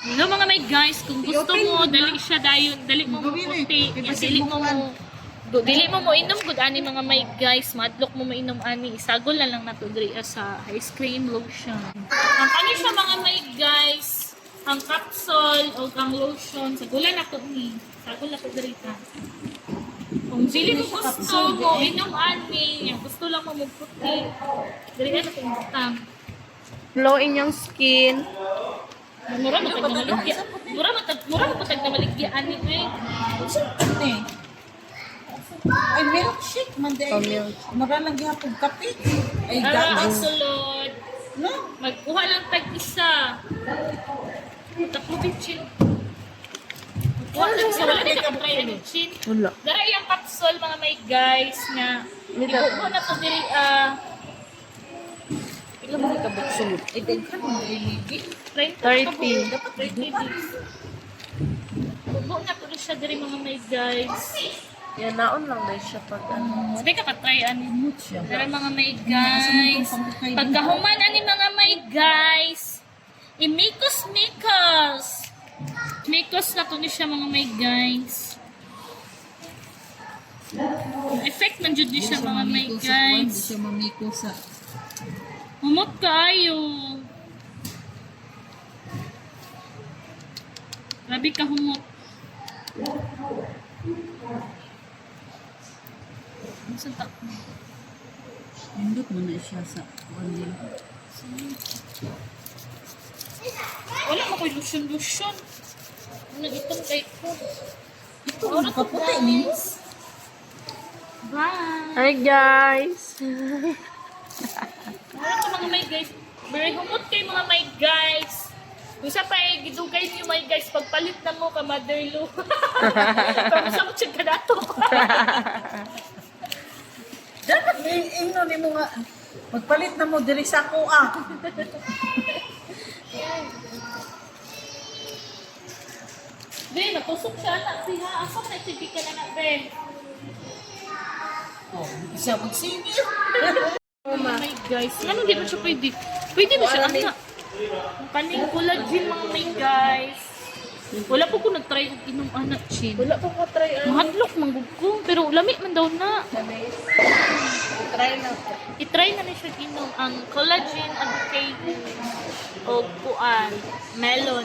Hello mga may guys, kung gusto mo, dali siya dayon, dali mo puti, dili mo inom gud ani mga may guys, madlok mo mainom ani, isagol na lang nato diri sa ice cream lotion. Ang kani siya mga may guys, ang capsule o ang lotion, sagulan nato ni, sagol nato diri ta. Kung dili mo gusto mo inom ani, gusto lang mo puti, diri na to utang. Glow in yung skin. Mura matag na maligya. Mura matag na maligya ani eh. Ni. Ay, milkshake man day. Mura lang gihapon kape. Ay, Ang gatas. sulod. No? Magkuha lang tag-isa. Tapos bitchin. Magkuha lang isa. Wala din nakatry na bitchin. Wala. Dara yung capsule mga may guys nga. Ibuo na to diri Ila mo ka buksulod. Ay, daghan mo iligi. 30. Dapat 30 days. Ibuo na to siya diri mga may guys. Yan, naon lang dahil siya pag ano. Sabi ka pa-try ani. Mood siya. Dara mga may guys. Pagkahuman ani mga may guys. Imikos. Mikos na to ni siya mga may guys. Effect man jud ni siya mga may Hindi guys. siya mamiko sa... Humot kaayo. Grabe ka humot. Saan ta? Nindot mo na siya sa bandil. Wala mo ko'y lotion. Ano itong kay ko? Ito, ang kaputi ni. Bye! Hi guys! Wala ka mga may guys. Very humot kay mga may guys. Kung sa pa gidugay niyo may guys, pagpalit na mo ka motherlo. Kung sa mo siya kadato. Dapat ino ni mo nga. Magpalit na mo diri sa kuha. Ben, natusok siya anak. Siya, asa na sige ka na Ben. Oh, isa magsingil. Oh my guys. Ano di ba siya pwede? Pwede ba siya anak? Paning collagen mga may guys. Wala po ko nag-try kung inom anak chin. Wala pa ko try ano. Mahadlok manggug ko. Pero lami man daw na. Try na. I-try na na siya inom ang collagen advocate o kuan melon.